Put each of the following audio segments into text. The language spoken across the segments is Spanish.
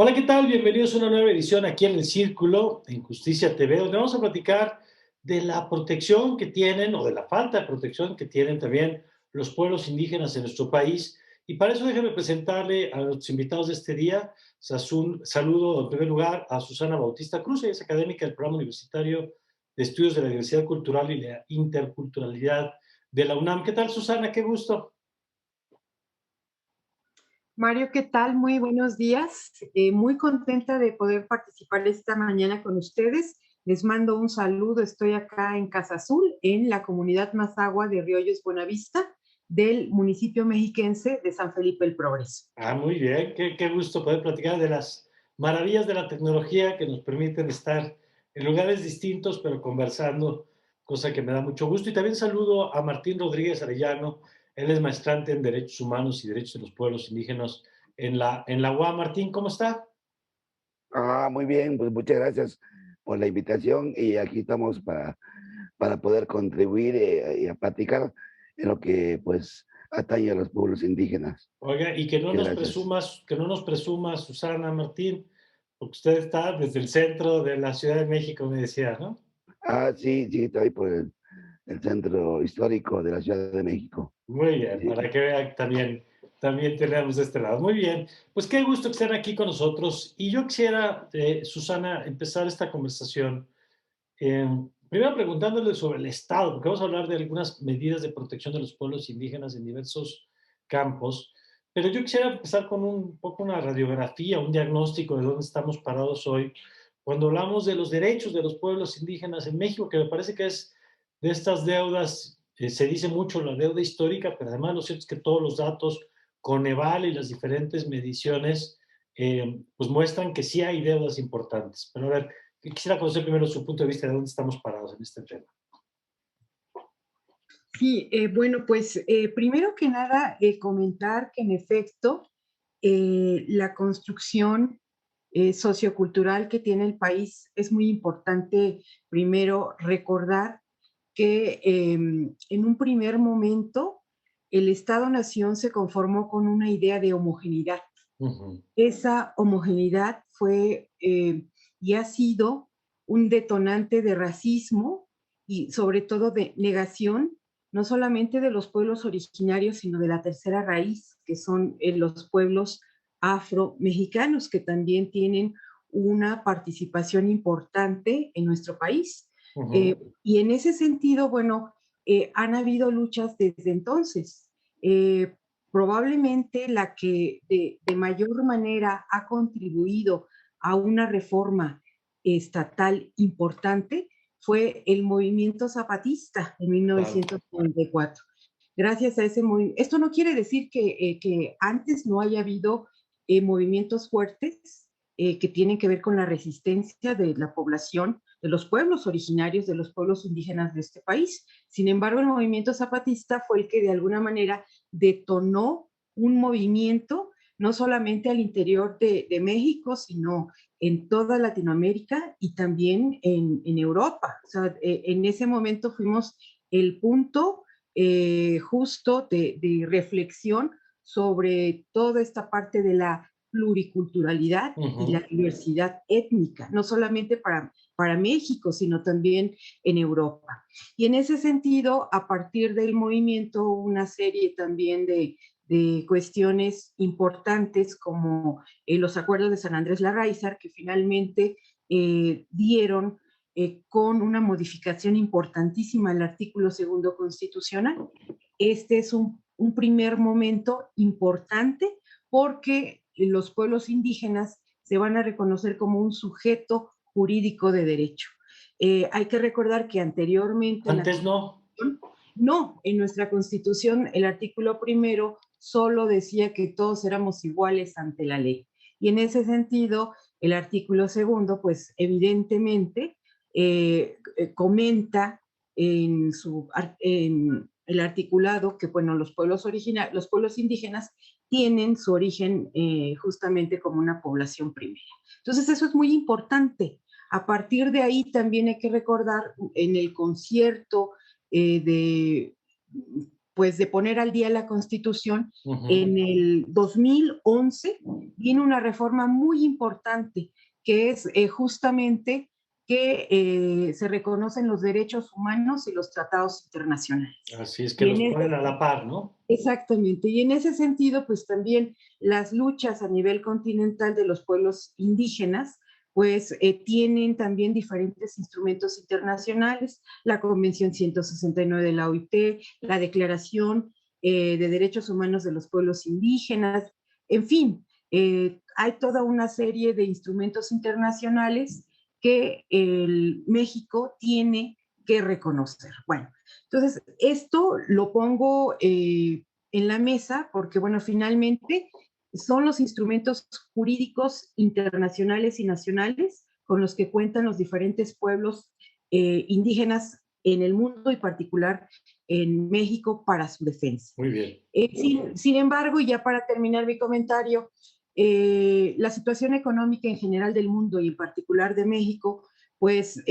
Hola, ¿qué tal? Bienvenidos a una nueva edición aquí en El Círculo, en Justicia TV, donde vamos a platicar de la protección que tienen o de la falta de protección que tienen también los pueblos indígenas en nuestro país. Y para eso déjeme presentarle a los invitados de este día. Saludo en primer lugar a Susana Bautista Cruz, ella es académica del Programa Universitario de Estudios de la Diversidad Cultural y la Interculturalidad de la UNAM. ¿Qué tal, Susana? Qué gusto. Mario, ¿qué tal? Muy buenos días. Muy contenta de poder participar esta mañana con ustedes. Les mando un saludo. Estoy acá en Casa Azul, en la comunidad Mazagua de Riollos Buenavista, del municipio mexiquense de San Felipe el Progreso. Muy bien, qué gusto poder platicar de las maravillas de la tecnología que nos permiten estar en lugares distintos, pero conversando, cosa que me da mucho gusto. Y también saludo a Martín Rodríguez Arellano, él es maestrante en Derechos Humanos y Derechos de los Pueblos Indígenas en la UAM. Martín, ¿cómo está? Muy bien, pues muchas gracias por la invitación y aquí estamos para poder contribuir y a platicar en lo que pues atañe a los pueblos indígenas. Oiga, y que no Muchas nos gracias. presumas, que no nos presuma Susana Martín, porque usted está desde el centro de la Ciudad de México, me decía, ¿no? Sí, sí, estoy por el centro histórico de la Ciudad de México. Muy bien, Sí. para que vean que también tenemos de este lado. Muy bien, pues qué gusto que estén aquí con nosotros. Y yo quisiera, Susana, empezar esta conversación eh, primero preguntándole sobre el Estado, porque vamos a hablar de algunas medidas de protección de los pueblos indígenas en diversos campos. Pero yo quisiera empezar con un poco una radiografía, un diagnóstico de dónde estamos parados hoy, cuando hablamos de los derechos de los pueblos indígenas en México, que me parece que es de estas deudas, se dice mucho la deuda histórica, pero además lo cierto es que todos los datos, Coneval y las diferentes mediciones, pues muestran que sí hay deudas importantes. Pero a ver, quisiera conocer primero su punto de vista de dónde estamos parados en este tema. Sí, bueno, pues primero que nada, comentar que en efecto la construcción sociocultural que tiene el país es muy importante. Primero recordar que en un primer momento el Estado-Nación se conformó con una idea de homogeneidad. Ujú. Esa homogeneidad fue y ha sido un detonante de racismo y sobre todo de negación, no solamente de los pueblos originarios, sino de la tercera raíz, que son los pueblos afro-mexicanos, que también tienen una participación importante en nuestro país. Ujú. Y en ese sentido, bueno, han habido luchas desde entonces. Eh, Probablemente la que de mayor manera ha contribuido a una reforma estatal importante fue el movimiento zapatista en Claro. 1994. Gracias a ese movimiento, esto no quiere decir que antes no haya habido movimientos fuertes que tienen que ver con la resistencia de la población, de los pueblos originarios, de los pueblos indígenas de este país. Sin embargo, el movimiento zapatista fue el que de alguna manera detonó un movimiento no solamente al interior de México, sino en toda Latinoamérica y también en Europa. O sea, en ese momento fuimos el punto justo de reflexión sobre toda esta parte de la pluriculturalidad y la Ujú. diversidad étnica, no solamente para México, sino también en Europa. Y en ese sentido, a partir del movimiento, una serie también de cuestiones importantes como los acuerdos de San Andrés Larraízar, que finalmente dieron con una modificación importantísima al artículo segundo constitucional. Este es un primer momento importante porque los pueblos indígenas se van a reconocer como un sujeto jurídico de derecho. Hay que recordar que anteriormente en la Antes no. Constitución, no, en nuestra Constitución el artículo primero solo decía que todos éramos iguales ante la ley. Y en ese sentido, el artículo segundo, pues evidentemente comenta en el articulado que, bueno, los pueblos indígenas tienen su origen justamente como una población primera. Entonces, eso es muy importante. A partir de ahí también hay que recordar en el concierto de pues de poner al día la Constitución, Ujú. en el 2011 viene una reforma muy importante, que es justamente que se reconocen los derechos humanos y los tratados internacionales. Así es que Y los en ese, ponen a la par, ¿no? exactamente, y en ese sentido, pues también las luchas a nivel continental de los pueblos indígenas, pues tienen también diferentes instrumentos internacionales, la Convención 169 de la OIT, la Declaración de Derechos Humanos de los Pueblos Indígenas, en fin, hay toda una serie de instrumentos internacionales que el México tiene que reconocer. Bueno, entonces esto lo pongo en la mesa porque, bueno, finalmente son los instrumentos jurídicos internacionales y nacionales con los que cuentan los diferentes pueblos indígenas en el mundo y particular en México para su defensa. Muy bien. Sin embargo, y ya para terminar mi comentario, la situación económica en general del mundo y en particular de México, pues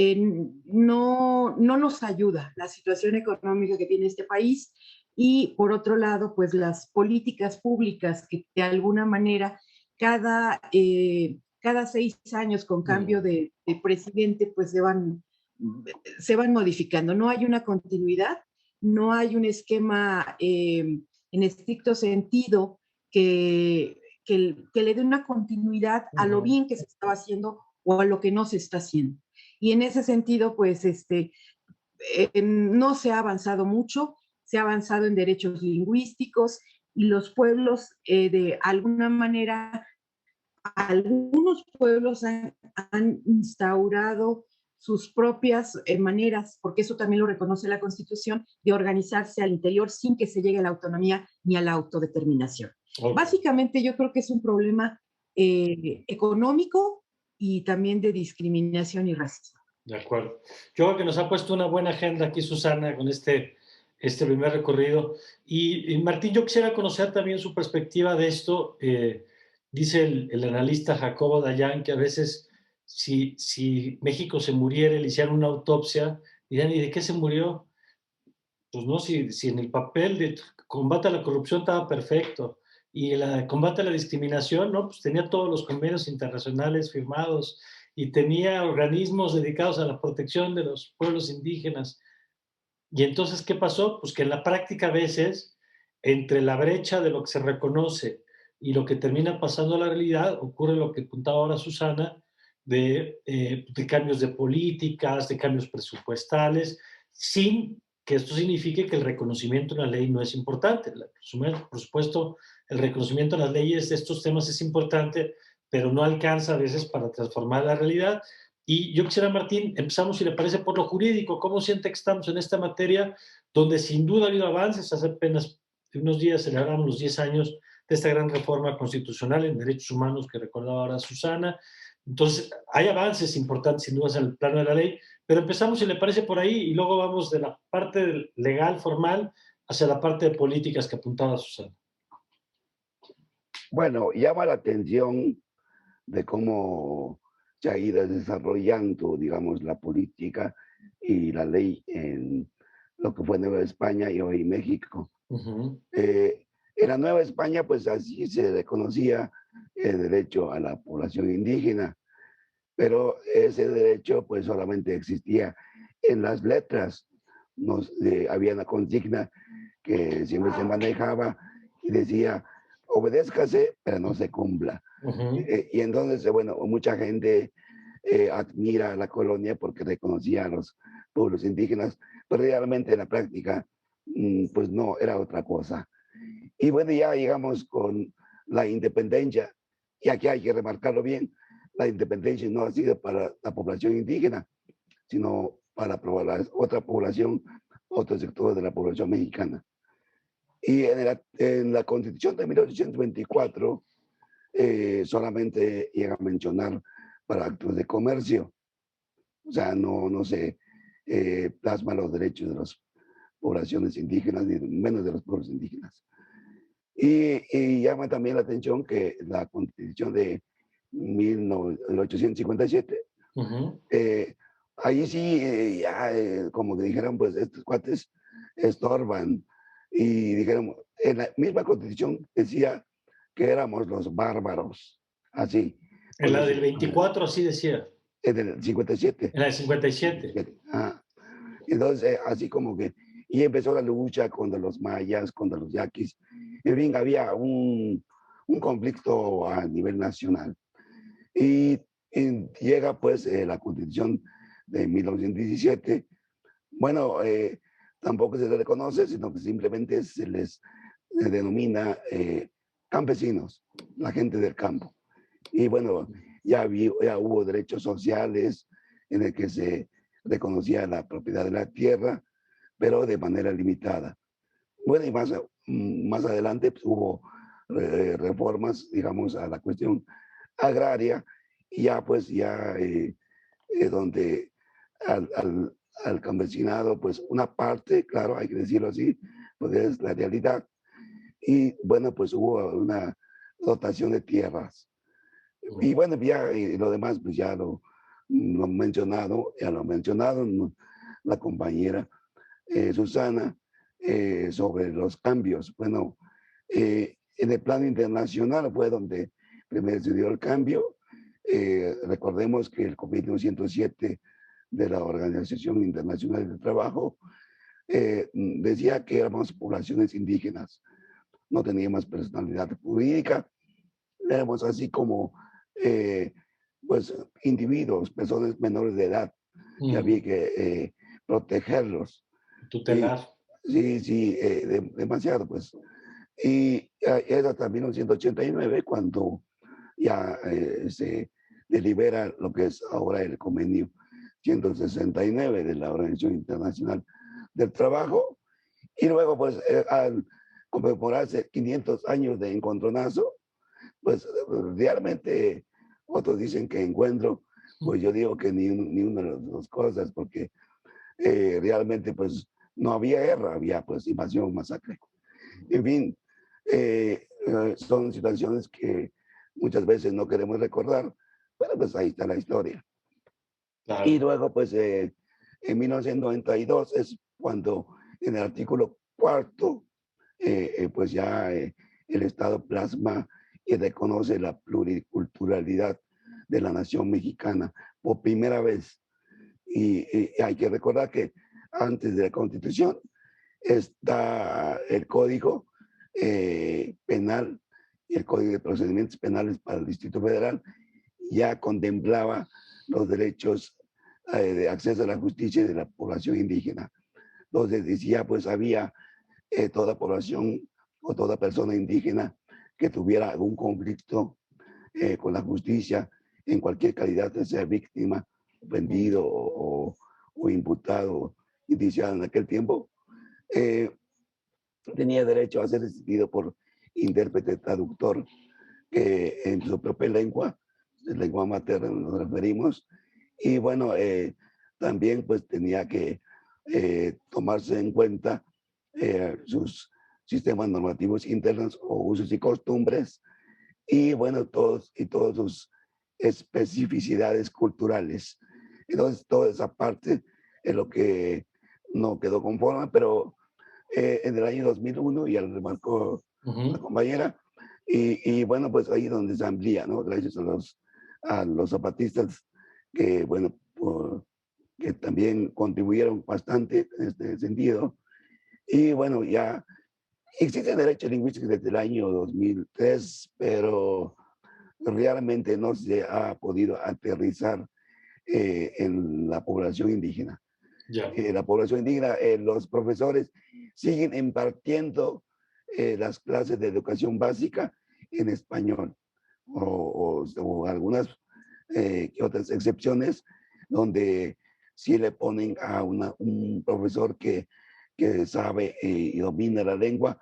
no nos ayuda la situación económica que tiene este país y por otro lado, pues las políticas públicas que de alguna manera cada 6 años con cambio de presidente, pues se van modificando. No hay una continuidad, no hay un esquema en estricto sentido que le dé una continuidad a lo Ujú. bien que se estaba haciendo o a lo que no se está haciendo. Y en ese sentido, pues, no se ha avanzado mucho, se ha avanzado en derechos lingüísticos y los pueblos, de alguna manera, algunos pueblos han instaurado sus propias maneras, porque eso también lo reconoce la Constitución, de organizarse al interior sin que se llegue a la autonomía ni a la autodeterminación. Ok, Básicamente yo creo que es un problema económico y también de discriminación y racismo. de acuerdo. Yo creo que nos ha puesto una buena agenda aquí, Susana, con este primer recorrido. Y Martín, yo quisiera conocer también su perspectiva de esto. Dice el analista Jacobo Dayan que a veces si México se muriera y le hicieran una autopsia, dirán, ¿y de qué se murió? Pues no, si en el papel de combate a la corrupción estaba perfecto y el combate a la discriminación, ¿no? Pues tenía todos los convenios internacionales firmados y tenía organismos dedicados a la protección de los pueblos indígenas. Y entonces, ¿qué pasó? Pues que en la práctica a veces, entre la brecha de lo que se reconoce y lo que termina pasando a la realidad, ocurre lo que apuntaba ahora Susana, de cambios de políticas, de cambios presupuestales, sin que esto signifique que el reconocimiento de una ley no es importante. Por supuesto, el reconocimiento de las leyes de estos temas es importante, pero no alcanza a veces para transformar la realidad. Y yo quisiera, Martín, empezamos, si le parece, por lo jurídico. ¿Cómo siente que estamos en esta materia, donde sin duda ha habido avances? Hace apenas unos días celebramos los 10 años de esta gran reforma constitucional en derechos humanos que recordaba ahora Susana. Entonces, hay avances importantes, sin duda, en el plano de la ley, pero empezamos, si le parece, por ahí y luego vamos de la parte legal, formal, hacia la parte de políticas que apuntaba Susana. Bueno, llama la atención de cómo se ha ido desarrollando, digamos, la política y la ley en lo que fue Nueva España y hoy México. Ujú. En la Nueva España, pues así se reconocía el derecho a la población indígena, pero ese derecho pues solamente existía en las letras. Había una consigna que siempre se manejaba y decía, obedézcase, pero no se cumpla. Ujú. Y entonces, bueno, mucha gente admira a la colonia porque reconocía a los pueblos indígenas, pero realmente en la práctica, pues no, era otra cosa. Y bueno, ya llegamos con la independencia, y aquí hay que remarcarlo bien, la independencia no ha sido para la población indígena, sino para otra población, otro sector de la población mexicana. Y en la Constitución de 1824 solamente llega a mencionar para actos de comercio, o sea, no se plasma los derechos de las poblaciones indígenas, ni menos de los pueblos indígenas. Y llama también la atención que la Constitución de 1857, Ujú. eh, ahí sí, ya, como que dijeron, pues estos cuates estorban, y dijeron, en la misma constitución decía que éramos los bárbaros, así, En cuando la se, del 24 así decía, en el 57. en la del 57. Ah, entonces, así como que, y empezó la lucha contra los mayas, contra los yaquis. En fin, había un conflicto a nivel nacional. Y llega pues la constitución de 1917. Bueno, tampoco se les reconoce, sino que simplemente se les denomina campesinos, la gente del campo. Y bueno, ya hubo derechos sociales en el que se reconocía la propiedad de la tierra, pero de manera limitada. Bueno, y más adelante pues, hubo reformas, digamos, a la cuestión agraria, y ya pues ya donde al campesinado, pues una parte, claro, hay que decirlo así, pues es la realidad. Y bueno, pues hubo una dotación de tierras. Y bueno, ya lo demás, pues lo mencionado, ya lo mencionado la compañera Susana sobre los cambios. Bueno, en el plano internacional fue donde primero se dio el cambio. Recordemos que el Comité 107 de la Organización Internacional del Trabajo decía que éramos poblaciones indígenas, no teníamos personalidad jurídica, éramos así como eh, pues individuos, personas menores de edad, que había que protegerlos. Y, Tutelar. sí, sí, demasiado, pues. Y era también en 189 cuando ya se delibera lo que es ahora el convenio 169 de la Organización Internacional del Trabajo. Y luego, pues, al conmemorarse 500 años de encontronazo, pues realmente otros dicen que encuentro, pues yo digo que ni una de las dos cosas, porque realmente pues no había guerra, había pues invasión, masacre. En fin, son situaciones que muchas veces no queremos recordar, pero pues ahí está la historia. Y Claro. luego pues en 1992 es cuando en el artículo cuarto, pues ya el Estado plasma y reconoce la pluriculturalidad de la nación mexicana por primera vez. Y hay que recordar que antes de la Constitución está el Código Penal y el Código de Procedimientos Penales para el Distrito Federal, ya contemplaba los derechos de acceso a la justicia de la población indígena. Entonces decía, pues había toda población o toda persona indígena que tuviera algún conflicto con la justicia en cualquier calidad, de ser víctima, ofendido o imputado, indiciado en aquel tiempo, eh, tenía derecho a ser asistido por intérprete traductor que en su propia lengua, lengua materna nos referimos, y bueno, también pues tenía que tomarse en cuenta sus sistemas normativos internos o usos y costumbres, y bueno, todas sus especificidades culturales. Entonces, toda esa parte es lo que no quedó conforme, pero en el año 2001, ya lo remarcó la compañera, y bueno, pues ahí donde se amplía, ¿no? Gracias a los zapatistas que, bueno, que también contribuyeron bastante en este sentido. Y bueno, ya existe derecho lingüístico desde el año 2003, pero realmente no se ha podido aterrizar en la población indígena. Ya. La población indígena, los profesores siguen impartiendo las clases de educación básica en español o algunas otras excepciones donde sí le ponen a un profesor que sabe y domina la lengua,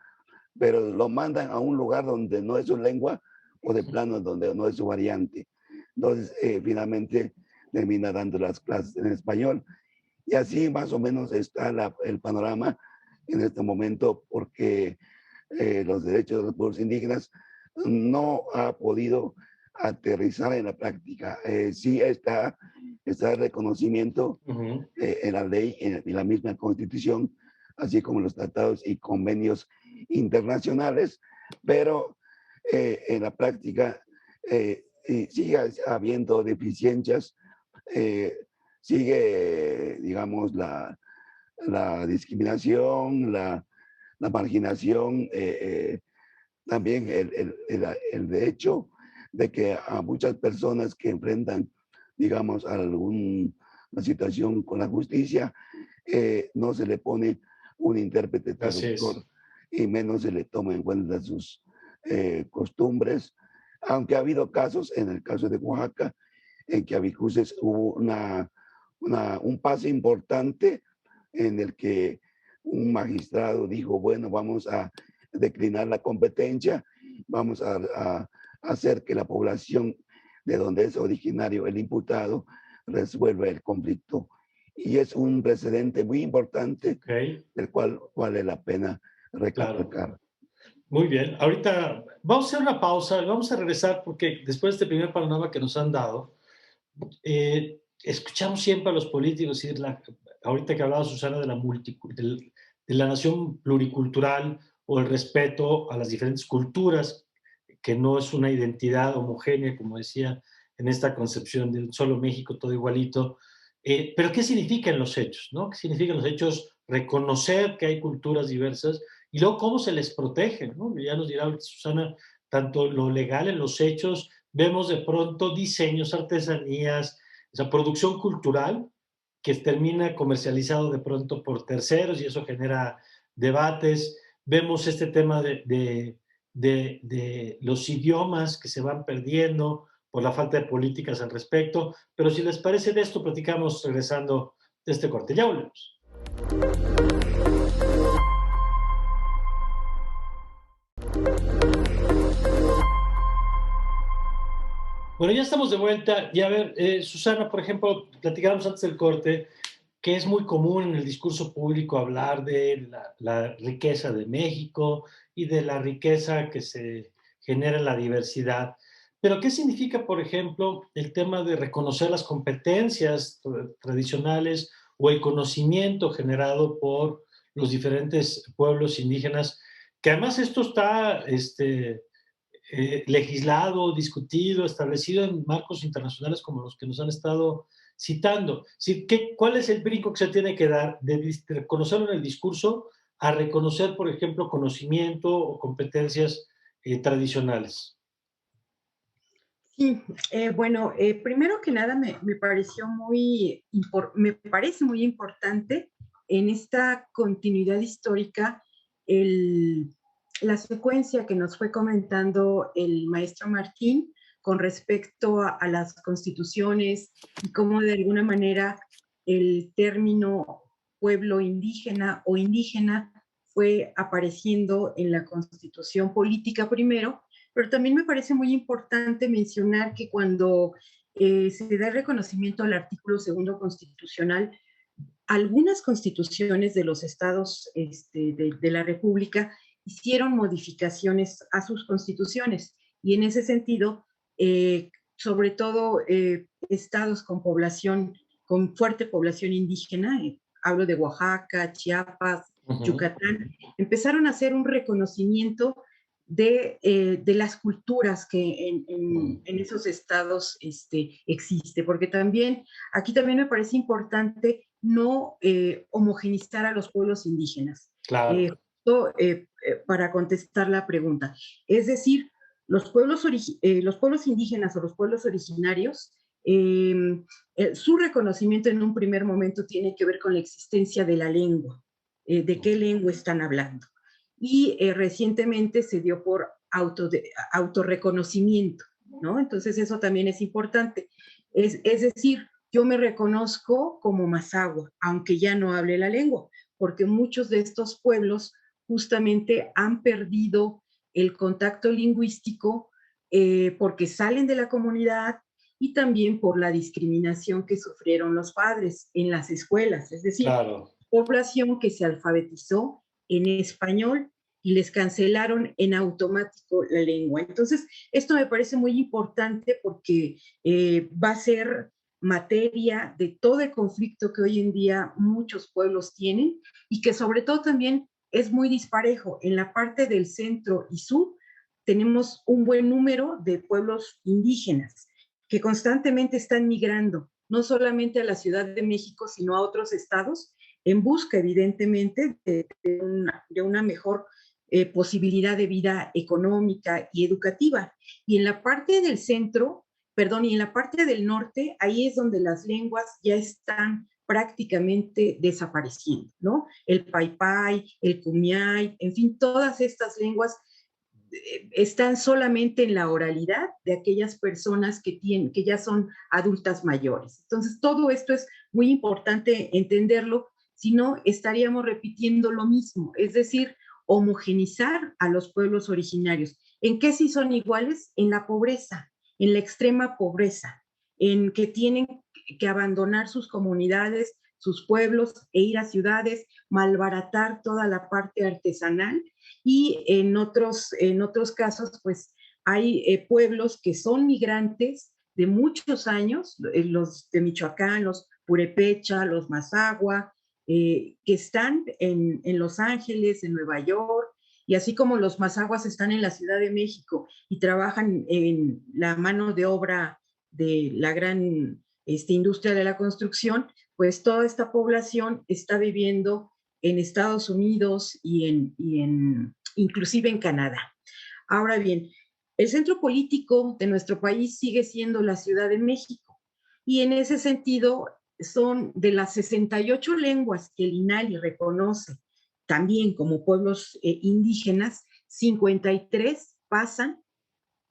pero lo mandan a un lugar donde no es su lengua o de plano donde no es su variante. Entonces, finalmente termina dando las clases en español. Y así más o menos está el panorama en este momento, porque los derechos de los pueblos indígenas no ha podido aterrizar en la práctica. Sí está el reconocimiento en la ley, en la misma constitución, así como los tratados y convenios internacionales, pero en la práctica y sigue habiendo deficiencias, sigue, digamos, la discriminación, la marginación, también el hecho de que a muchas personas que enfrentan, digamos, alguna situación con la justicia, no se le pone un intérprete Así traductor es. y menos se le toma en cuenta sus costumbres, aunque ha habido casos, en el caso de Oaxaca, en que a Vicuces hubo un paso importante en el que un magistrado dijo, bueno, vamos a declinar la competencia, vamos a hacer que la población de donde es originario el imputado resuelva el conflicto. Y es un precedente muy importante Ok, del cual vale la pena claro. recalcar. Muy bien. Ahorita vamos a hacer una pausa, vamos a regresar porque después de este primer panorama que nos han dado, escuchamos siempre a los políticos decir, ahorita que hablaba Susana de de la nación pluricultural o el respeto a las diferentes culturas, que no es una identidad homogénea, como decía en esta concepción de un solo México, todo igualito. Pero ¿qué significan los hechos? ¿No? ¿Qué significan los hechos? Reconocer que hay culturas diversas y luego cómo se les protege, ¿no? Ya nos dirá Susana, tanto lo legal en los hechos, vemos de pronto diseños, artesanías, o sea, producción cultural que termina comercializado de pronto por terceros y eso genera debates. Vemos este tema de los idiomas que se van perdiendo por la falta de políticas al respecto. Pero si les parece de esto, platicamos regresando de este corte. Ya volvemos. Bueno, ya estamos de vuelta. Y a ver, Susana, por ejemplo, platicábamos antes del corte que es muy común en el discurso público hablar de la riqueza de México y de la riqueza que se genera en la diversidad. Pero, ¿qué significa, por ejemplo, el tema de reconocer las competencias tradicionales o el conocimiento generado por los diferentes pueblos indígenas? Que además esto está legislado, discutido, establecido en marcos internacionales como los que nos han estado citando. Sí, ¿cuál es el brinco que se tiene que dar de reconocerlo en el discurso a reconocer, por ejemplo, conocimiento o competencias tradicionales? Sí, bueno, primero que nada me pareció me parece muy importante en esta continuidad histórica el, la secuencia que nos fue comentando el maestro Martín con respecto a las constituciones y cómo de alguna manera el término pueblo indígena o indígena fue apareciendo en la constitución política primero, pero también me parece muy importante mencionar que cuando se da el reconocimiento al artículo segundo constitucional, algunas constituciones de los estados de la República hicieron modificaciones a sus constituciones y en ese sentido, sobre todo estados con población, con fuerte población indígena, hablo de Oaxaca, Chiapas, Uh -huh. Yucatán, empezaron a hacer un reconocimiento de las culturas que en esos estados existe, porque también, aquí también me parece importante no homogenizar a los pueblos indígenas. Claro. Para contestar la pregunta. Es decir, los pueblos indígenas o los pueblos originarios, su reconocimiento en un primer momento tiene que ver con la existencia de la lengua, de qué lengua están hablando. Y recientemente se dio por autorreconocimiento, ¿no? Entonces eso también es importante. Es decir, yo me reconozco como Mazahua, aunque ya no hable la lengua, porque muchos de estos pueblos justamente han perdido el contacto lingüístico porque salen de la comunidad y también por la discriminación que sufrieron los padres en las escuelas, es decir, Claro. población que se alfabetizó en español y les cancelaron en automático la lengua. Entonces, esto me parece muy importante porque va a ser materia de todo el conflicto que hoy en día muchos pueblos tienen y que sobre todo también es muy disparejo. En la parte del centro y sur tenemos un buen número de pueblos indígenas que constantemente están migrando, no solamente a la Ciudad de México, sino a otros estados, en busca, evidentemente, de una mejor posibilidad de vida económica y educativa. Y en la parte del centro, perdón, y en la parte del norte, ahí es donde las lenguas ya están prácticamente desapareciendo, ¿no? El paypay, el kumiay, en fin, todas estas lenguas están solamente en la oralidad de aquellas personas que ya son adultas mayores. Entonces, todo esto es muy importante entenderlo, si no estaríamos repitiendo lo mismo, es decir, homogenizar a los pueblos originarios. ¿En qué sí son iguales? En la pobreza, en la extrema pobreza, en que tienen que abandonar sus comunidades, sus pueblos e ir a ciudades, malbaratar toda la parte artesanal y en otros casos, pues hay pueblos que son migrantes de muchos años, los de Michoacán, los Purepecha, los Mazahua, que están en Los Ángeles, en Nueva York, y así como los Mazahuas están en la Ciudad de México y trabajan en la mano de obra de la gran industria de la construcción, pues toda esta población está viviendo en Estados Unidos inclusive en Canadá. Ahora bien, el centro político de nuestro país sigue siendo la Ciudad de México y en ese sentido son de las 68 lenguas que el INALI reconoce también como pueblos indígenas, 53 pasan,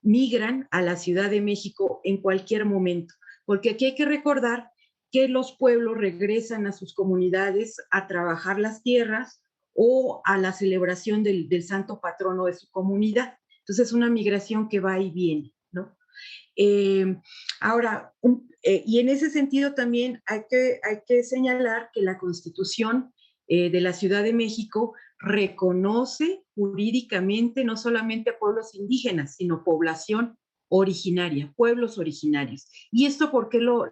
migran a la Ciudad de México en cualquier momento, porque aquí hay que recordar que los pueblos regresan a sus comunidades a trabajar las tierras o a la celebración del santo patrono de su comunidad. Entonces es una migración que va y viene, ¿no? Ahora, y en ese sentido también hay que señalar que la Constitución de la Ciudad de México reconoce jurídicamente no solamente a pueblos indígenas, sino población originaria, pueblos originarios. ¿Y esto por qué lo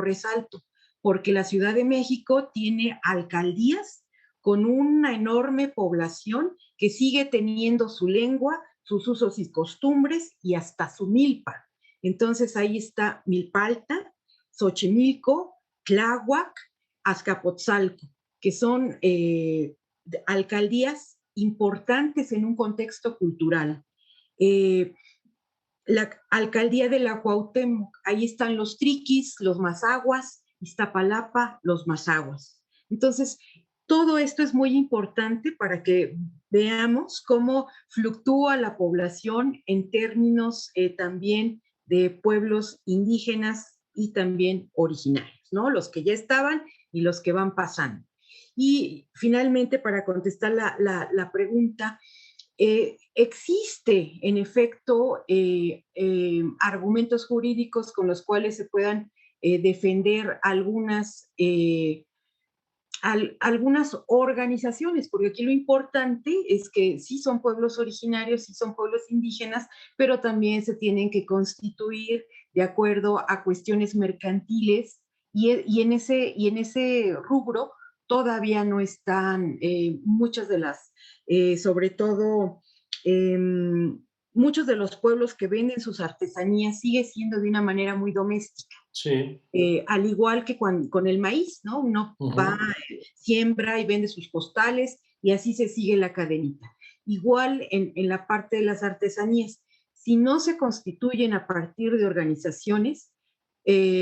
resalto? Porque la Ciudad de México tiene alcaldías con una enorme población que sigue teniendo su lengua, sus usos y costumbres y hasta su milpa. Entonces ahí está Milpalta, Xochimilco, Tláhuac, Azcapotzalco, que son alcaldías importantes en un contexto cultural. La alcaldía de la Cuauhtémoc, ahí están los triquis, los mazahuas, Iztapalapa, los mazahuas. Entonces, todo esto es muy importante para que veamos cómo fluctúa la población en términos también de pueblos indígenas y también originarios, ¿no? Los que ya estaban y los que van pasando. Y finalmente, para contestar la pregunta, existe en efecto argumentos jurídicos con los cuales se puedan defender algunas organizaciones, porque aquí lo importante es que sí son pueblos originarios, sí son pueblos indígenas, pero también se tienen que constituir de acuerdo a cuestiones mercantiles y en ese rubro todavía no están muchas de las, sobre todo, eh, muchos de los pueblos que venden sus artesanías sigue siendo de una manera muy doméstica. Sí. Al igual que con el maíz, ¿no? Uno va, siembra y vende sus postales y así se sigue la cadenita. Igual en la parte de las artesanías, si no se constituyen a partir de organizaciones,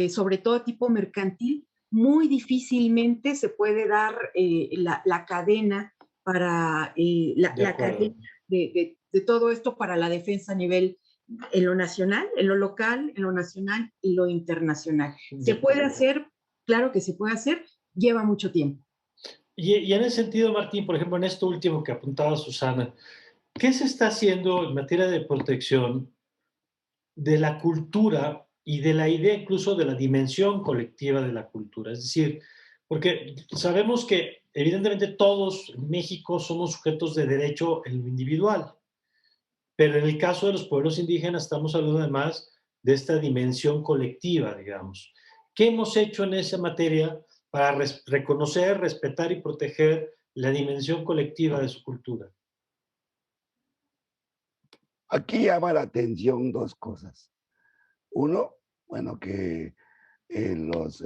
sobre todo tipo mercantil, muy difícilmente se puede dar la cadena para la cadena de todo esto para la defensa a nivel en lo nacional, en lo local, en lo nacional y lo internacional. ¿Se puede hacer? Claro que se puede hacer, lleva mucho tiempo. Y en ese sentido, Martín, por ejemplo, en esto último que apuntaba Susana, ¿qué se está haciendo en materia de protección de la cultura y de la idea incluso de la dimensión colectiva de la cultura? Es decir, porque sabemos que evidentemente todos en México somos sujetos de derecho en lo individual, pero en el caso de los pueblos indígenas estamos hablando además de esta dimensión colectiva, digamos. ¿Qué hemos hecho en esa materia para reconocer, respetar y proteger la dimensión colectiva de su cultura? Aquí llama la atención dos cosas. Uno, bueno, que los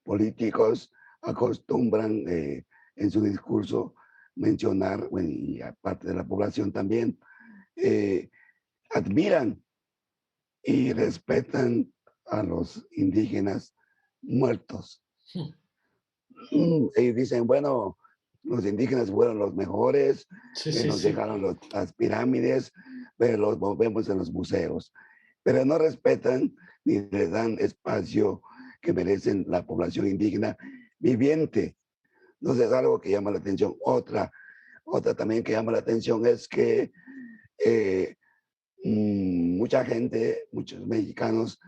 políticos acostumbran en su discurso mencionar, bueno, y aparte de la población también, eh, admiran y respetan a los indígenas muertos. Ellos dicen, bueno, los indígenas fueron los mejores, Sí, sí, nos sí. dejaron las pirámides, pero los vemos en los museos. Pero no respetan ni les dan espacio que merecen la población indígena viviente. Entonces, algo que llama la atención. Otra también que llama la atención es que eh, mucha gente, muchos mexicanos,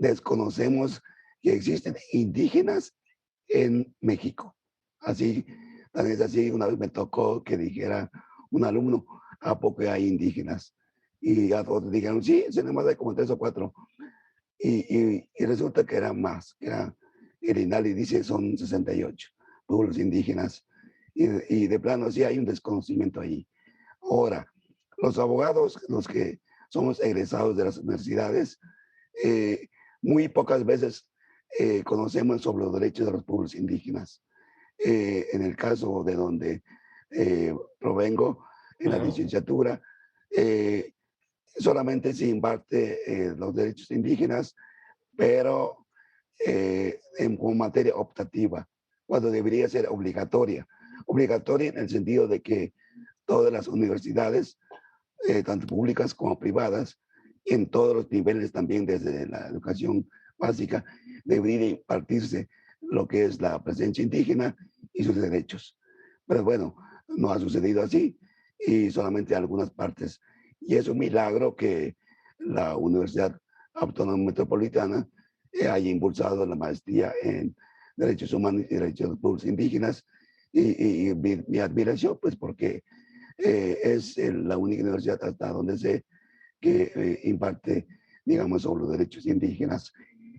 desconocemos que existen indígenas en México. Así, tan es así, una vez me tocó que dijera un alumno, ¿a poco hay indígenas? Y a todos dijeron, sí, tenemos hay como 3 o 4. Y resulta que era más, que era el INALI dice son 68 pueblos indígenas. Y de plano sí hay un desconocimiento allí. Ahora, los abogados, los que somos egresados de las universidades, eh, muy pocas veces conocemos sobre los derechos de los pueblos indígenas. En el caso de donde provengo, en la Ajá. licenciatura, eh, solamente se imparte los derechos indígenas, pero como materia optativa, cuando debería ser obligatoria. Obligatoria en el sentido de que todas las universidades, tanto públicas como privadas, y en todos los niveles también desde la educación básica, debería impartirse lo que es la presencia indígena y sus derechos. Pero bueno, no ha sucedido así y solamente en algunas partes. Y es un milagro que la Universidad Autónoma Metropolitana haya impulsado la maestría en Derechos Humanos y Derechos de los Pueblos Indígenas. Y mi admiración, pues porque es la única universidad hasta donde sé que imparte, digamos, sobre los derechos indígenas.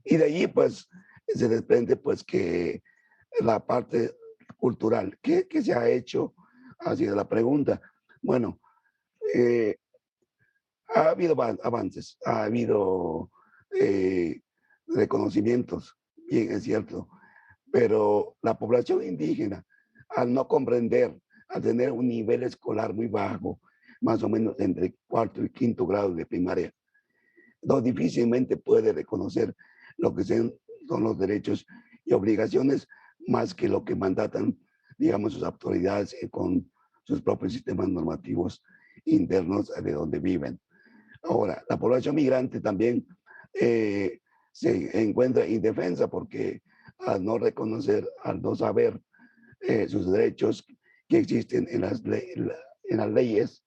Y de allí, pues, se desprende, pues, que la parte cultural, ¿qué se ha hecho? Ha sido la pregunta. Bueno, eh, ha habido avances, ha habido eh, reconocimientos, bien es cierto, pero la población indígena, al no comprender, al tener un nivel escolar muy bajo, más o menos entre cuarto y quinto grado de primaria, no difícilmente puede reconocer lo que son los derechos y obligaciones más que lo que mandatan, digamos, sus autoridades con sus propios sistemas normativos internos de donde viven. Ahora, la población migrante también eh, se encuentra indefensa porque al no reconocer, al no saber sus derechos que existen en las leyes,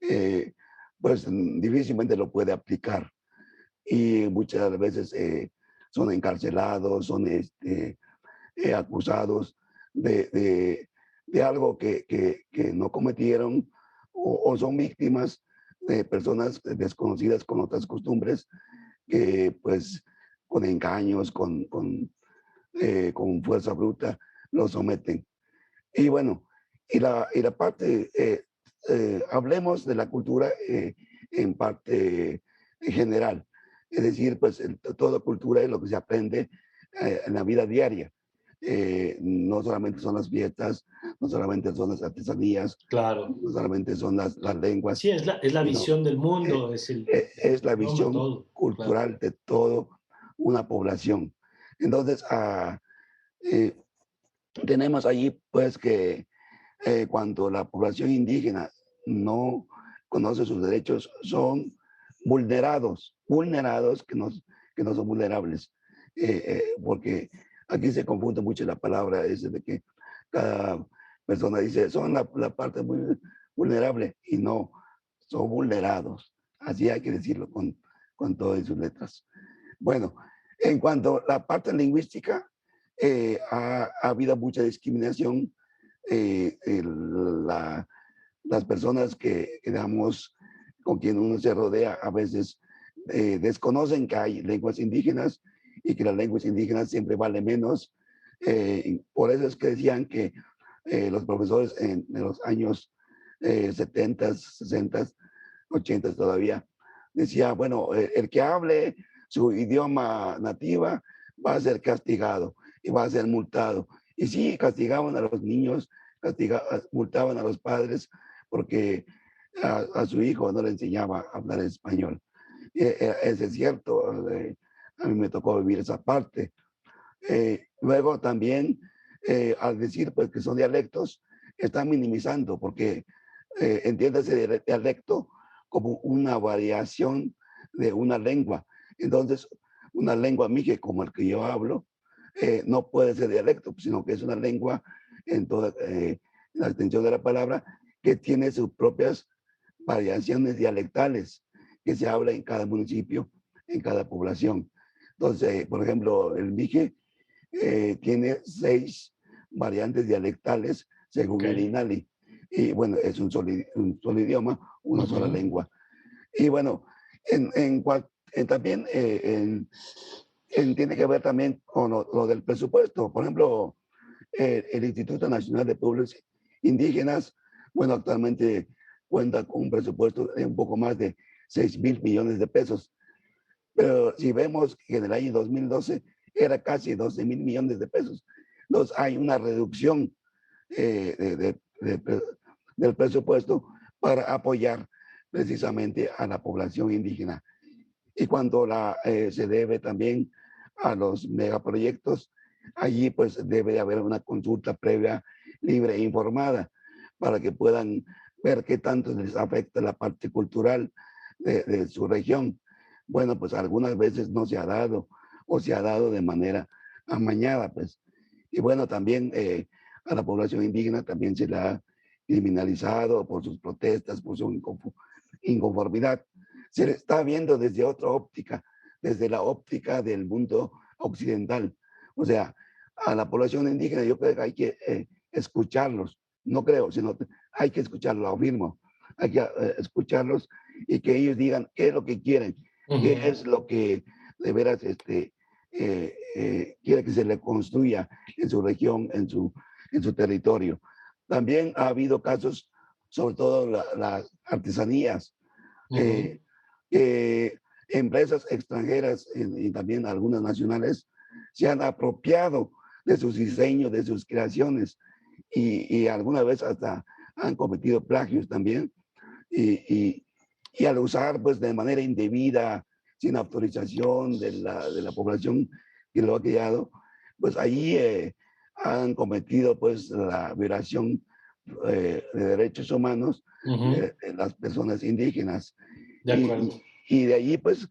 eh, pues difícilmente lo puede aplicar y muchas veces son encarcelados, son acusados de algo que no cometieron o son víctimas de personas desconocidas con otras costumbres que pues con engaños, con fuerza bruta los someten. Y bueno, y la parte, hablemos de la cultura en parte general. Es decir, pues toda cultura es lo que se aprende en la vida diaria. No solamente son las fiestas, no solamente son las artesanías, Claro. no solamente son las lenguas, Sí, es la sino visión del mundo, es el es la idioma, visión todo. Claro. cultural de toda una población. Entonces, eh, tenemos allí pues que cuando la población indígena no conoce sus derechos, son vulnerados que no son vulnerables. Porque aquí se confunde mucho la palabra ese de que cada persona dice, son la parte muy vulnerable y no, son vulnerados. Así hay que decirlo con todas sus letras. Bueno, en cuanto a la parte lingüística, ha habido mucha discriminación. Las personas que, digamos, con quien uno se rodea a veces desconocen que hay lenguas indígenas y que las lenguas indígenas siempre valen menos. Por eso es que decían que los profesores en los años 70, 60, 80 todavía, decía, bueno, el que hable su idioma nativa va a ser castigado y va a ser multado. Y sí, castigaban a los niños, multaban a los padres porque a su hijo no le enseñaba a hablar español. Eso es cierto, a mí me tocó vivir esa parte. Luego también, al decir pues, que son dialectos, están minimizando, porque entiéndase el dialecto como una variación de una lengua. Entonces, una lengua mije como el que yo hablo, no puede ser dialecto, sino que es una lengua en toda la extensión de la palabra que tiene sus propias variaciones dialectales que se habla en cada municipio, en cada población. Entonces, por ejemplo, el mije tiene 6 variantes dialectales según el Ok. INALI. Y bueno, es un solo idioma, una sola Ujú. lengua. Y bueno, también tiene que ver también con lo del presupuesto. Por ejemplo, el Instituto Nacional de Pueblos Indígenas, bueno, actualmente cuenta con un presupuesto de un poco más de 6.000 millones de pesos. Pero si vemos que en el año 2012 era casi 12.000 millones de pesos. Entonces hay una reducción del presupuesto para apoyar precisamente a la población indígena. Y cuando se debe también a los megaproyectos, allí pues debe de haber una consulta previa, libre e informada, para que puedan ver qué tanto les afecta la parte cultural de su región. Bueno, pues algunas veces no se ha dado o se ha dado de manera amañada, pues. Y bueno, también a la población indígena también se la ha criminalizado por sus protestas, por su inconformidad. Se le está viendo desde otra óptica, desde la óptica del mundo occidental. O sea, a la población indígena yo creo que hay que escucharlos, no creo, sino hay que escucharlos, lo afirmo, hay que escucharlos y que ellos digan qué es lo que quieren, qué Ujú. es lo que de veras quiere que se le construya en su región, en su territorio. También ha habido casos, sobre todo las artesanías, Ujú. que empresas extranjeras y también algunas nacionales se han apropiado de sus diseños, de sus creaciones y alguna vez hasta han cometido plagios también y, y al usar pues de manera indebida, sin autorización de la población que lo ha creado, pues ahí han cometido pues la violación de derechos humanos Ujú. de las personas indígenas. De acuerdo. Y de allí pues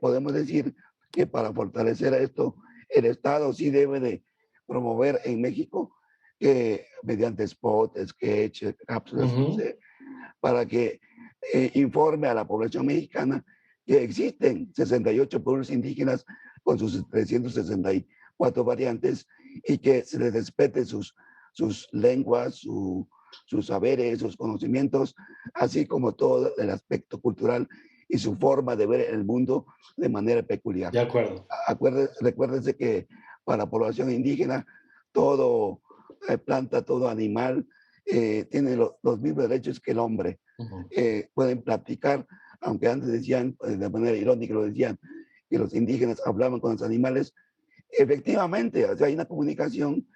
podemos decir que para fortalecer esto, el Estado sí debe de promover en México que mediante spot, sketch, cápsulas, no Ujú. sé, para que informe a la población mexicana que existen 68 pueblos indígenas con sus 364 variantes y que se les respete sus lenguas, sus saberes, sus conocimientos, así como todo el aspecto cultural y su forma de ver el mundo de manera peculiar. De acuerdo. Recuérdese que para la población indígena todo planta, todo animal tiene los mismos derechos que el hombre. Ujú. Pueden platicar, aunque antes decían, de manera irónica lo decían, que los indígenas hablaban con los animales. Efectivamente, o sea, hay una comunicación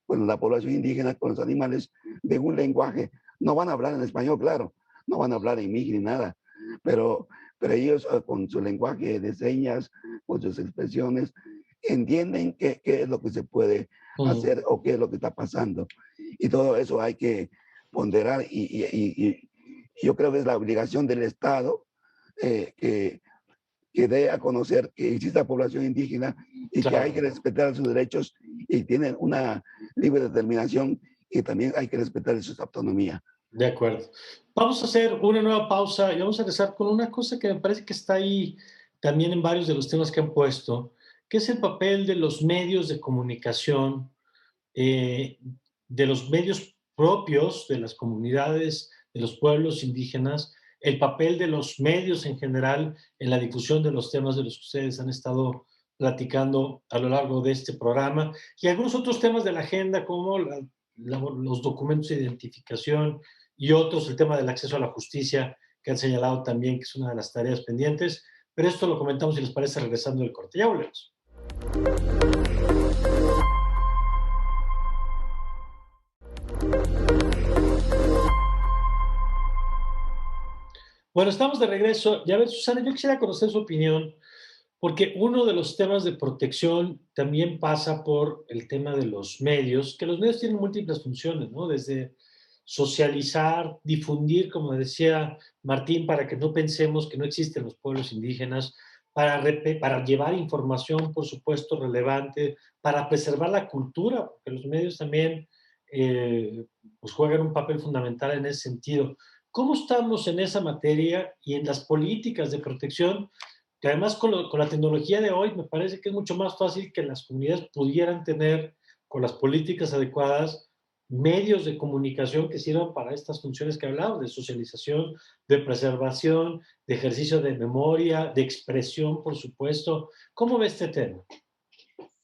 con la población indígena, con los animales, de un lenguaje. No van a hablar en español, claro, no van a hablar en mije ni nada, pero, pero ellos con su lenguaje de señas, con sus expresiones, entienden qué es lo que se puede Ujú. hacer o qué es lo que está pasando. Y todo eso hay que ponderar y yo creo que es la obligación del Estado eh, que, que dé a conocer que existe población indígena y que hay que Claro. respetar sus derechos y tienen una libre determinación y también hay que respetar su autonomía. De acuerdo. Vamos a hacer una nueva pausa y vamos a empezar con una cosa que me parece que está ahí también en varios de los temas que han puesto, que es el papel de los medios de comunicación, eh, de los medios propios de las comunidades, de los pueblos indígenas, el papel de los medios en general en la difusión de los temas de los que ustedes han estado platicando a lo largo de este programa, y algunos otros temas de la agenda, como los documentos de identificación y otros, el tema del acceso a la justicia, que han señalado también que es una de las tareas pendientes, pero esto lo comentamos, si les parece, regresando del corte. Ya volvemos. Bueno, estamos de regreso. Y a ver, Susana, yo quisiera conocer su opinión, porque uno de los temas de protección también pasa por el tema de los medios, que los medios tienen múltiples funciones, ¿no? Desde socializar, difundir, como decía Martín, para que no pensemos que no existen los pueblos indígenas, para llevar información, por supuesto, relevante, para preservar la cultura, porque los medios también eh, pues juegan un papel fundamental en ese sentido. ¿Cómo estamos en esa materia y en las políticas de protección? Que además con la tecnología de hoy me parece que es mucho más fácil que las comunidades pudieran tener, con las políticas adecuadas, medios de comunicación que sirvan para estas funciones que hablamos, de socialización, de preservación, de ejercicio de memoria, de expresión, por supuesto. ¿Cómo ve este tema?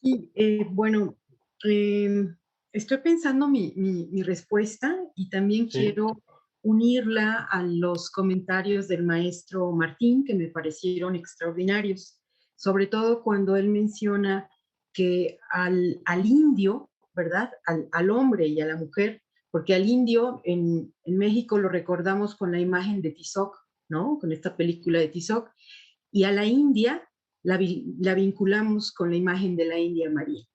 Sí, bueno, estoy pensando mi respuesta y también Sí. quiero unirla a los comentarios del maestro Martín, que me parecieron extraordinarios, sobre todo cuando él menciona que al indio, ¿verdad? Al hombre y a la mujer, porque al indio en México lo recordamos con la imagen de Tizoc, ¿no? Con esta película de Tizoc, y a la India la vinculamos con la imagen de la India María,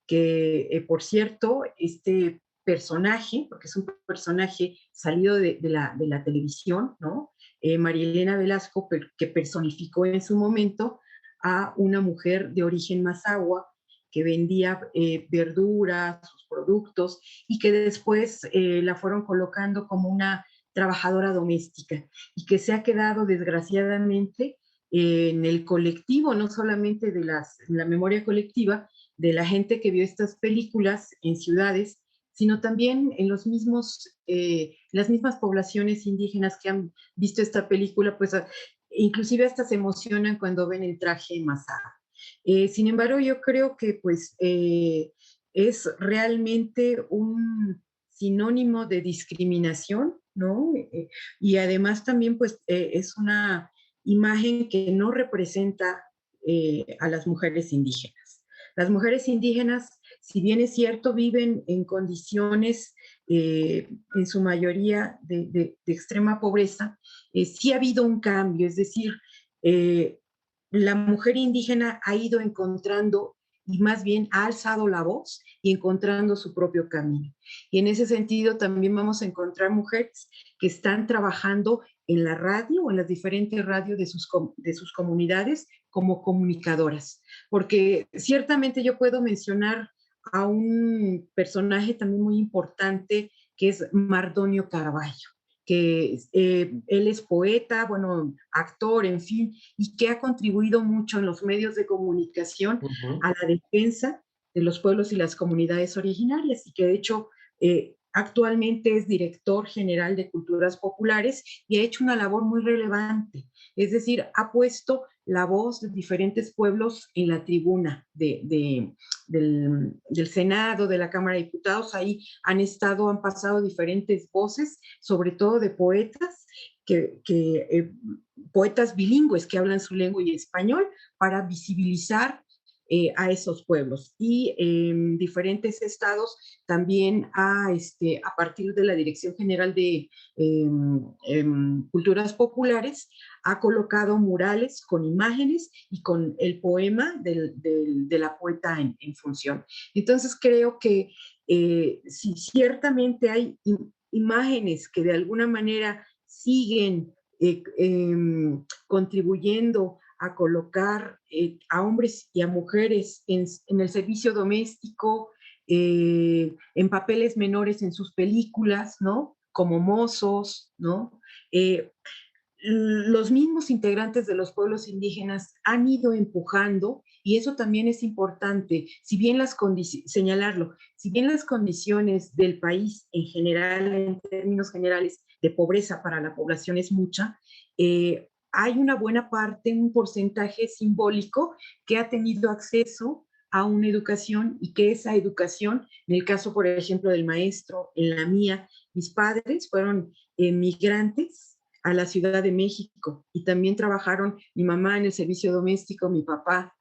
que por cierto, este personaje, porque es un personaje salido de la televisión, ¿no? María Elena Velasco, que personificó en su momento a una mujer de origen mazahua que vendía verduras, sus productos, y que después la fueron colocando como una trabajadora doméstica y que se ha quedado desgraciadamente en el colectivo, no solamente de la memoria colectiva, de la gente que vio estas películas en ciudades, sino también en las mismas poblaciones indígenas que han visto esta película, pues inclusive hasta se emocionan cuando ven el traje masá. Sin embargo, yo creo que pues es realmente un sinónimo de discriminación, ¿no? Y además también pues es una imagen que no representa a las mujeres indígenas. Las mujeres indígenas, si bien es cierto, viven en condiciones, en su mayoría, de extrema pobreza, sí ha habido un cambio, es decir, la mujer indígena ha ido encontrando y más bien ha alzado la voz y encontrando su propio camino. Y en ese sentido también vamos a encontrar mujeres que están trabajando en la radio o en las diferentes radios de sus comunidades como comunicadoras. Porque ciertamente yo puedo mencionar a un personaje también muy importante que es Mardonio Carballo, que él es poeta, bueno, actor, en fin, y que ha contribuido mucho en los medios de comunicación a la defensa de los pueblos y las comunidades originarias, y que de hecho actualmente es director general de Culturas Populares y ha hecho una labor muy relevante, es decir, ha puesto la voz de diferentes pueblos en la tribuna del Senado, de la Cámara de Diputados. Ahí han pasado diferentes voces, sobre todo de poetas, poetas bilingües que hablan su lengua y español, para visibilizar a esos pueblos. Y en diferentes estados también a partir de la Dirección General de Culturas Populares, ha colocado murales con imágenes y con el poema de la poeta en función. Entonces creo que si ciertamente hay imágenes que de alguna manera siguen contribuyendo a colocar a hombres y a mujeres en el servicio doméstico, en papeles menores en sus películas, ¿no? Como mozos, ¿no? Los mismos integrantes de los pueblos indígenas han ido empujando, y eso también es importante, si bien señalarlo, si bien las condiciones del país en general, en términos generales, de pobreza para la población es mucha, hay una buena parte, un porcentaje simbólico que ha tenido acceso a una educación y que esa educación, en el caso, por ejemplo, del maestro, en la mía, mis padres fueron migrantes a la Ciudad de México y también trabajaron mi mamá en el servicio doméstico, mi papá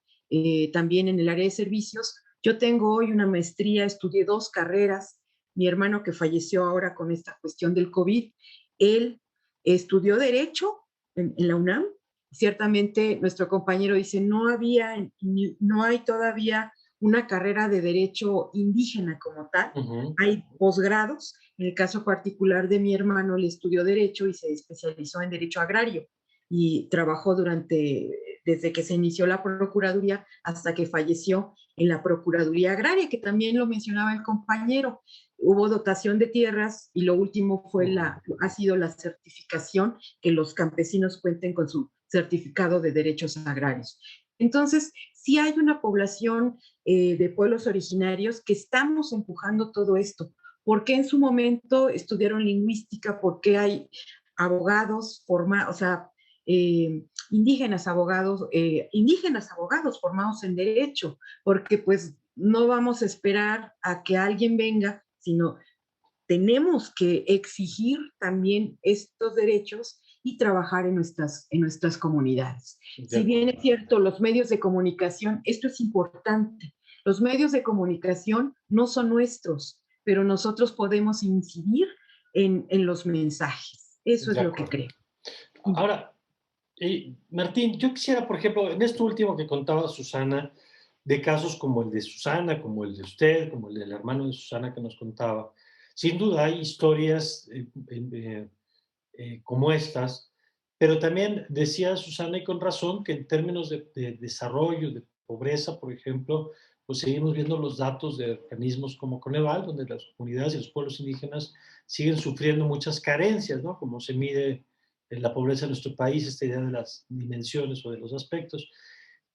también en el área de servicios. Yo tengo hoy una maestría, estudié 2 carreras. Mi hermano que falleció ahora con esta cuestión del COVID, él estudió Derecho en la UNAM. Ciertamente nuestro compañero dice, no hay todavía una carrera de derecho indígena como tal. Hay posgrados. En el caso particular de mi hermano, él estudió Derecho y se especializó en Derecho Agrario y trabajó desde que se inició la Procuraduría hasta que falleció en la Procuraduría Agraria, que también lo mencionaba el compañero. Hubo dotación de tierras y lo último ha sido la certificación, que los campesinos cuenten con su certificado de derechos agrarios. Entonces, sí hay una población de pueblos originarios que estamos empujando todo esto. ¿Por qué en su momento estudiaron lingüística? ¿Por qué hay abogados formados, o sea, indígenas abogados formados en derecho? Porque pues no vamos a esperar a que alguien venga, sino tenemos que exigir también estos derechos y trabajar en nuestras comunidades. Si bien es cierto, los medios de comunicación, esto es importante, los medios de comunicación no son nuestros, pero nosotros podemos incidir en los mensajes. Eso es lo que creo. Ahora, Martín, yo quisiera, por ejemplo, en esto último que contaba Susana, de casos como el de Susana, como el de usted, como el del hermano de Susana que nos contaba, sin duda hay historias como estas, pero también decía Susana, y con razón, que en términos de desarrollo, de pobreza, por ejemplo, pues seguimos viendo los datos de organismos como Coneval, donde las comunidades y los pueblos indígenas siguen sufriendo muchas carencias, ¿no? Como se mide en la pobreza en nuestro país, esta idea de las dimensiones o de los aspectos.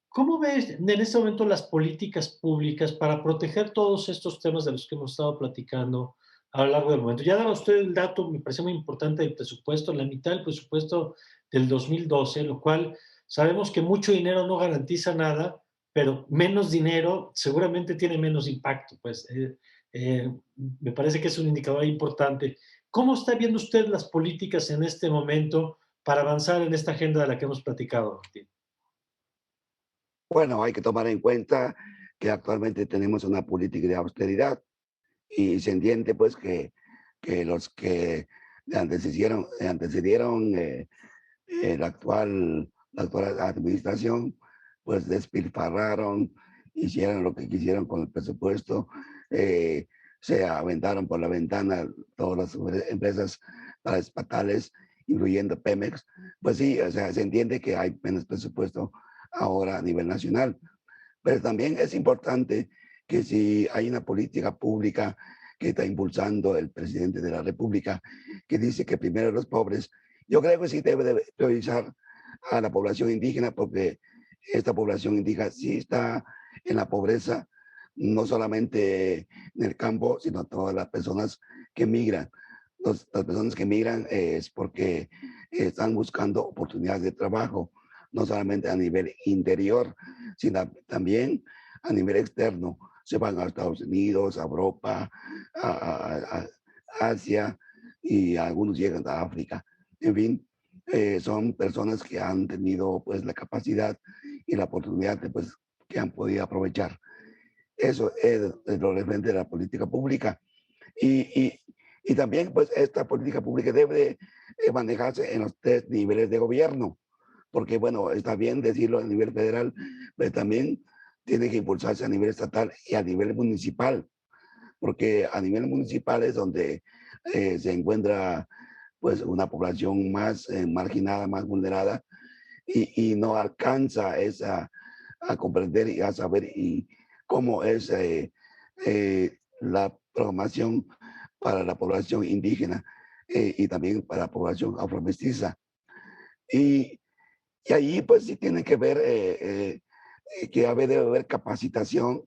¿Cómo ves en este momento las políticas públicas para proteger todos estos temas de los que hemos estado platicando a lo largo del momento? Ya daba usted el dato, me parece muy importante, del presupuesto, la mitad del presupuesto del 2012, lo cual sabemos que mucho dinero no garantiza nada, pero menos dinero seguramente tiene menos impacto. Pues me parece que es un indicador importante. ¿Cómo está viendo usted las políticas en este momento para avanzar en esta agenda de la que hemos platicado, Martín? Bueno, hay que tomar en cuenta que actualmente tenemos una política de austeridad y se entiende pues que los que le antecedieron la actual administración, pues despilfarraron, hicieron lo que quisieron con el presupuesto, eh, se aventaron por la ventana todas las empresas estatales, incluyendo Pemex. Pues sí, o sea, se entiende que hay menos presupuesto ahora a nivel nacional, pero también es importante que si hay una política pública que está impulsando el presidente de la República, que dice que primero los pobres, yo creo que sí debe de priorizar a la población indígena, porque esta población indígena sí está en la pobreza, no solamente en el campo, sino todas las personas que migran. Las personas que migran es porque están buscando oportunidades de trabajo, no solamente a nivel interior, sino también a nivel externo. Se van a Estados Unidos, a Europa, a Asia, y algunos llegan a África. En fin, son personas que han tenido pues la capacidad y la oportunidad de, pues, que han podido aprovechar. Eso es lo referente de la política pública. Y, y, y también pues esta política pública debe manejarse en los 3 niveles de gobierno, porque bueno, está bien decirlo a nivel federal, pero también tiene que impulsarse a nivel estatal y a nivel municipal, porque a nivel municipal es donde se encuentra pues una población más marginada, más vulnerada, y no alcanza a comprender y a saber y cómo es la programación para la población indígena y también para la población afromestiza. Y, y ahí pues sí tiene que ver que debe haber capacitación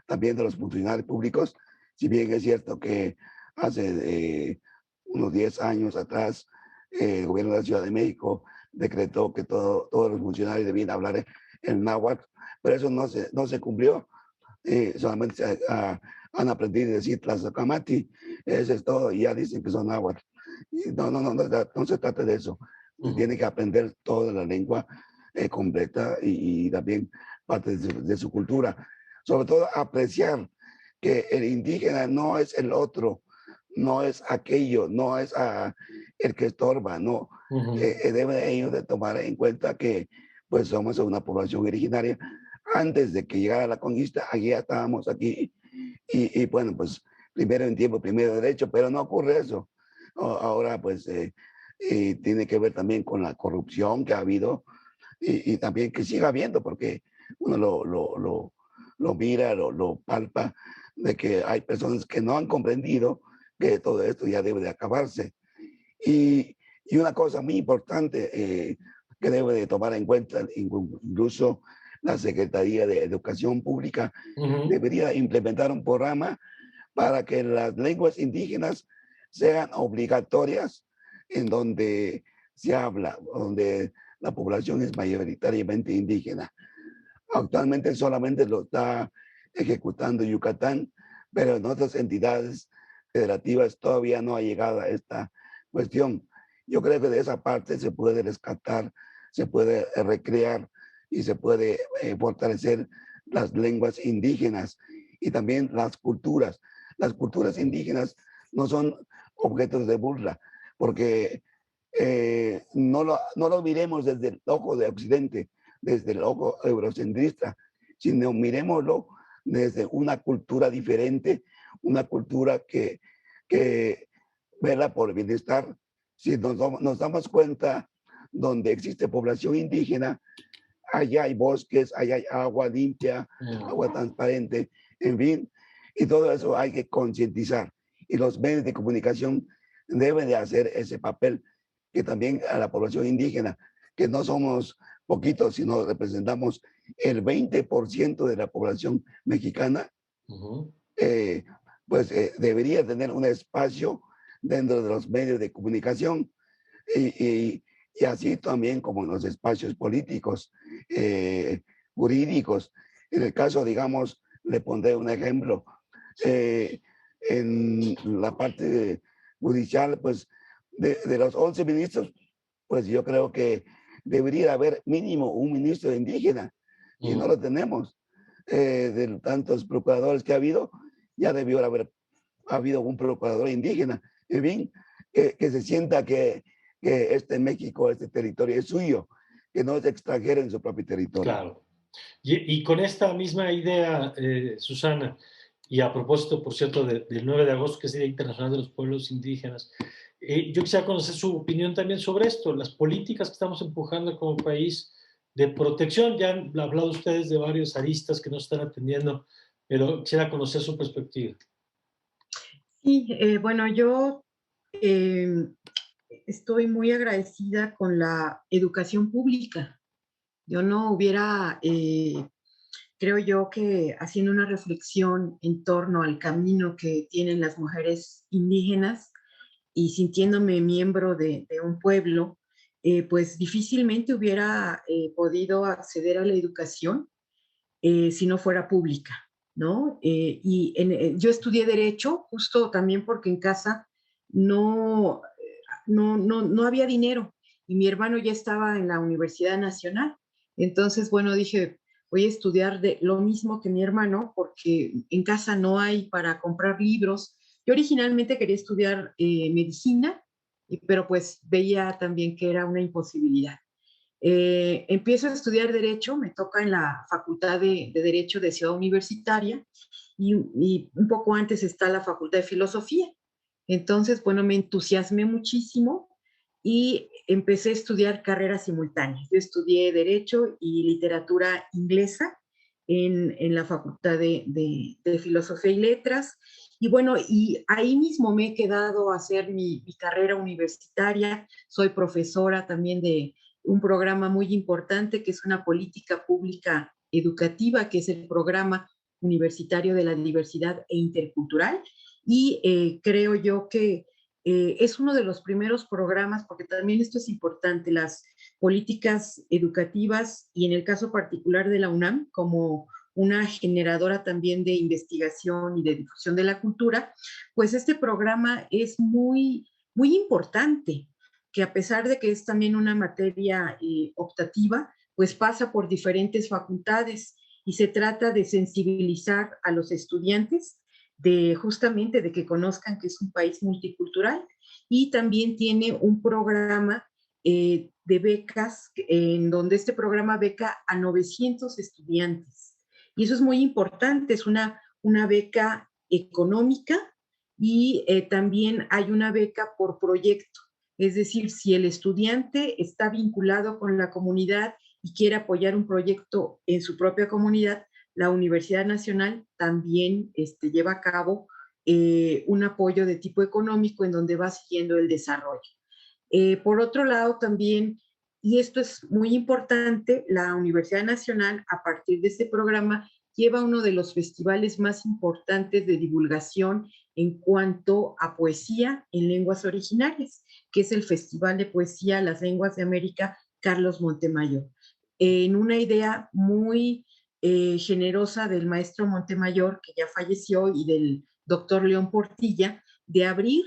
también de los funcionarios públicos, si bien es cierto que hace unos 10 años atrás el gobierno de la Ciudad de México decretó que todos los funcionarios debían hablar en náhuatl, pero eso no se cumplió. Solamente han aprendido a decir Tlazacamati, eso es todo, y ya dicen que son náhuatl. Y no se trata de eso. Tiene que aprender toda la lengua completa y también parte de su cultura. Sobre todo apreciar que el indígena no es el otro, no es aquello, no es el que estorba, no. Deben ellos de tomar en cuenta que pues somos una población originaria. Antes de que llegara la conquista, aquí ya estábamos aquí y bueno, pues primero en tiempo, primero derecho, pero no ocurre eso. Ahora pues tiene que ver también con la corrupción que ha habido y también que siga habiendo, porque uno lo mira, lo palpa, de que hay personas que no han comprendido que todo esto ya debe de acabarse. Y una cosa muy importante que debe de tomar en cuenta, incluso la Secretaría de Educación Pública debería implementar un programa para que las lenguas indígenas sean obligatorias en donde se habla, donde la población es mayoritariamente indígena. Actualmente solamente lo está ejecutando Yucatán, pero en otras entidades federativas todavía no ha llegado a esta cuestión. Yo creo que de esa parte se puede rescatar, se puede recrear y se puede fortalecer las lenguas indígenas y también las culturas. Las culturas indígenas no son objetos de burla, porque no lo miremos desde el ojo de Occidente, desde el ojo eurocentrista, sino miremoslo desde una cultura diferente, una cultura que vela por el bienestar. Si nos damos cuenta, donde existe población indígena, allá hay bosques, allá hay agua limpia, agua transparente, en fin, y todo eso hay que concientizar. Y los medios de comunicación deben de hacer ese papel, que también a la población indígena, que no somos poquitos, sino representamos el 20% de la población mexicana, pues debería tener un espacio dentro de los medios de comunicación y así también como en los espacios políticos, jurídicos. En el caso, digamos, le pondré un ejemplo, en la parte judicial, pues de los 11 ministros, pues yo creo que debería haber mínimo un ministro indígena y no lo tenemos. De tantos procuradores que ha habido, ya debió haber habido un procurador indígena. En fin, que se sienta que este México, este territorio es suyo, que no es extranjero en su propio territorio. Claro. Y con esta misma idea, Susana, y a propósito, por cierto, del 9 de agosto, que es el Día Internacional de los Pueblos Indígenas, yo quisiera conocer su opinión también sobre esto, las políticas que estamos empujando como país de protección. Ya han hablado ustedes de varios aristas que no están atendiendo, pero quisiera conocer su perspectiva. Sí, bueno, yo estoy muy agradecida con la educación pública. Yo no hubiera, creo yo que haciendo una reflexión en torno al camino que tienen las mujeres indígenas y sintiéndome miembro de un pueblo, pues difícilmente hubiera podido acceder a la educación si no fuera pública, ¿no? Yo estudié Derecho justo también porque en casa no, no había dinero y mi hermano ya estaba en la Universidad Nacional. Entonces, bueno, dije, voy a estudiar de lo mismo que mi hermano porque en casa no hay para comprar libros. Yo originalmente quería estudiar medicina, pero pues veía también que era una imposibilidad. Empiezo a estudiar Derecho, me toca en la Facultad de Derecho de Ciudad Universitaria y un poco antes está la Facultad de Filosofía. Entonces, bueno, me entusiasmé muchísimo y empecé a estudiar carreras simultáneas. Yo estudié Derecho y Literatura Inglesa en la Facultad de Filosofía y Letras. Y bueno, y ahí mismo me he quedado a hacer mi carrera universitaria. Soy profesora también de un programa muy importante que es una política pública educativa, que es el programa universitario de la diversidad e intercultural. Y creo yo que es uno de los primeros programas, porque también esto es importante, las políticas educativas y en el caso particular de la UNAM, como una generadora también de investigación y de difusión de la cultura, pues este programa es muy, muy importante, que a pesar de que es también una materia optativa, pues pasa por diferentes facultades y se trata de sensibilizar a los estudiantes de justamente de que conozcan que es un país multicultural y también tiene un programa de becas en donde este programa beca a 900 estudiantes. Y eso es muy importante, es una beca económica y también hay una beca por proyecto. Es decir, si el estudiante está vinculado con la comunidad y quiere apoyar un proyecto en su propia comunidad, la Universidad Nacional también lleva a cabo un apoyo de tipo económico en donde va siguiendo el desarrollo. Por otro lado, también, y esto es muy importante, la Universidad Nacional, a partir de este programa, lleva uno de los festivales más importantes de divulgación en cuanto a poesía en lenguas originarias, que es el Festival de Poesía Las Lenguas de América Carlos Montemayor. En una idea muy generosa del maestro Montemayor, que ya falleció, y del doctor León Portilla, de abrir,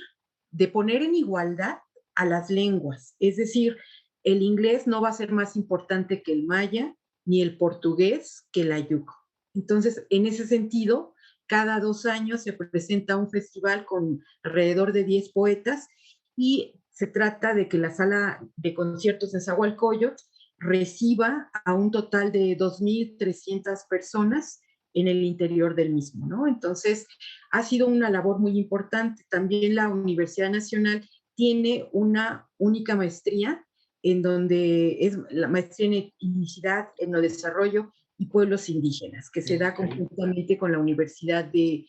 de poner en igualdad a las lenguas. Es decir, el inglés no va a ser más importante que el maya, ni el portugués que el ayuco. Entonces, en ese sentido, cada 2 años se presenta un festival con alrededor de 10 poetas y se trata de que la sala de conciertos de Zahualcóyotl reciba a un total de 2.300 personas en el interior del mismo, ¿no? Entonces, ha sido una labor muy importante. También la Universidad Nacional tiene una única maestría en donde es la maestría en etnicidad, etnodesarrollo y pueblos indígenas, que se da conjuntamente con la Universidad de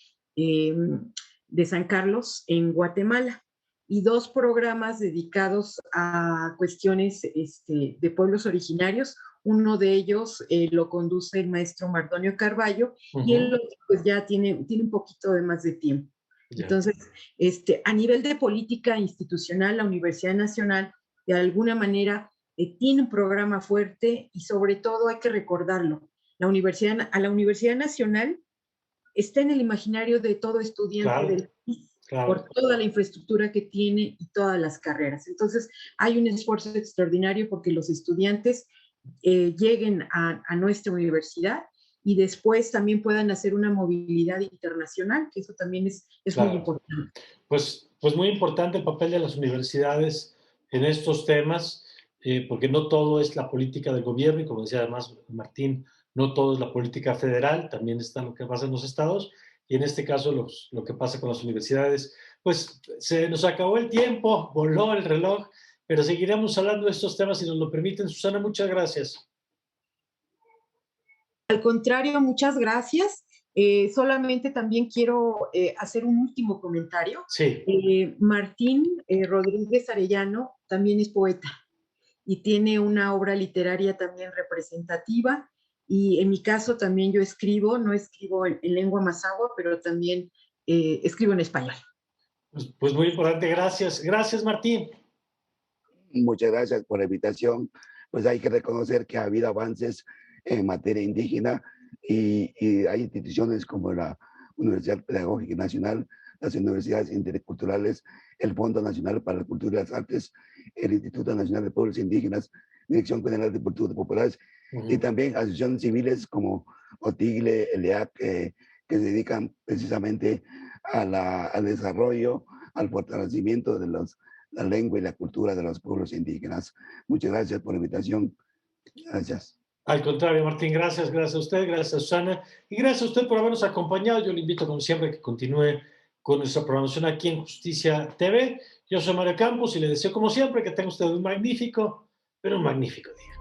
San Carlos en Guatemala, y 2 programas dedicados a cuestiones de pueblos originarios. Uno de ellos lo conduce el maestro Mardonio Carballo, y él pues ya tiene un poquito de más de tiempo. Entonces, a nivel de política institucional, la Universidad Nacional, de alguna manera, tiene un programa fuerte y sobre todo hay que recordarlo. A la Universidad Nacional está en el imaginario de todo estudiante del país por toda la infraestructura que tiene y todas las carreras. Entonces, hay un esfuerzo extraordinario porque los estudiantes lleguen a nuestra universidad y después también puedan hacer una movilidad internacional, que eso también es muy importante. Pues muy importante el papel de las universidades en estos temas, porque no todo es la política del gobierno, y como decía además Martín, no todo es la política federal, también está lo que pasa en los estados, y en este caso lo que pasa con las universidades. Pues se nos acabó el tiempo, voló el reloj, pero seguiremos hablando de estos temas si nos lo permiten. Susana, muchas gracias. Al contrario, muchas gracias. Solamente también quiero hacer un último comentario. Sí. Martín Rodríguez Arellano también es poeta y tiene una obra literaria también representativa, y en mi caso también yo escribo, no escribo en lengua mazahua, pero también escribo en español. Pues muy importante, gracias. Gracias, Martín. Muchas gracias por la invitación. Pues hay que reconocer que ha habido avances en materia indígena y hay instituciones como la Universidad Pedagógica Nacional, las universidades interculturales, el Fondo Nacional para la Cultura y las Artes, el Instituto Nacional de Pueblos Indígenas, Dirección General de Cultura Populares, y también asociaciones civiles como OTIGLE, ELEAC, que se dedican precisamente al desarrollo, al fortalecimiento de la lengua y la cultura de los pueblos indígenas. Muchas gracias por la invitación. Gracias. Al contrario, Martín, gracias a usted, gracias a Susana, y gracias a usted por habernos acompañado. Yo le invito, como siempre, que continúe con nuestra programación aquí en Justicia TV. Yo soy Mario Campos y le deseo, como siempre, que tenga usted un magnífico, pero un magnífico día.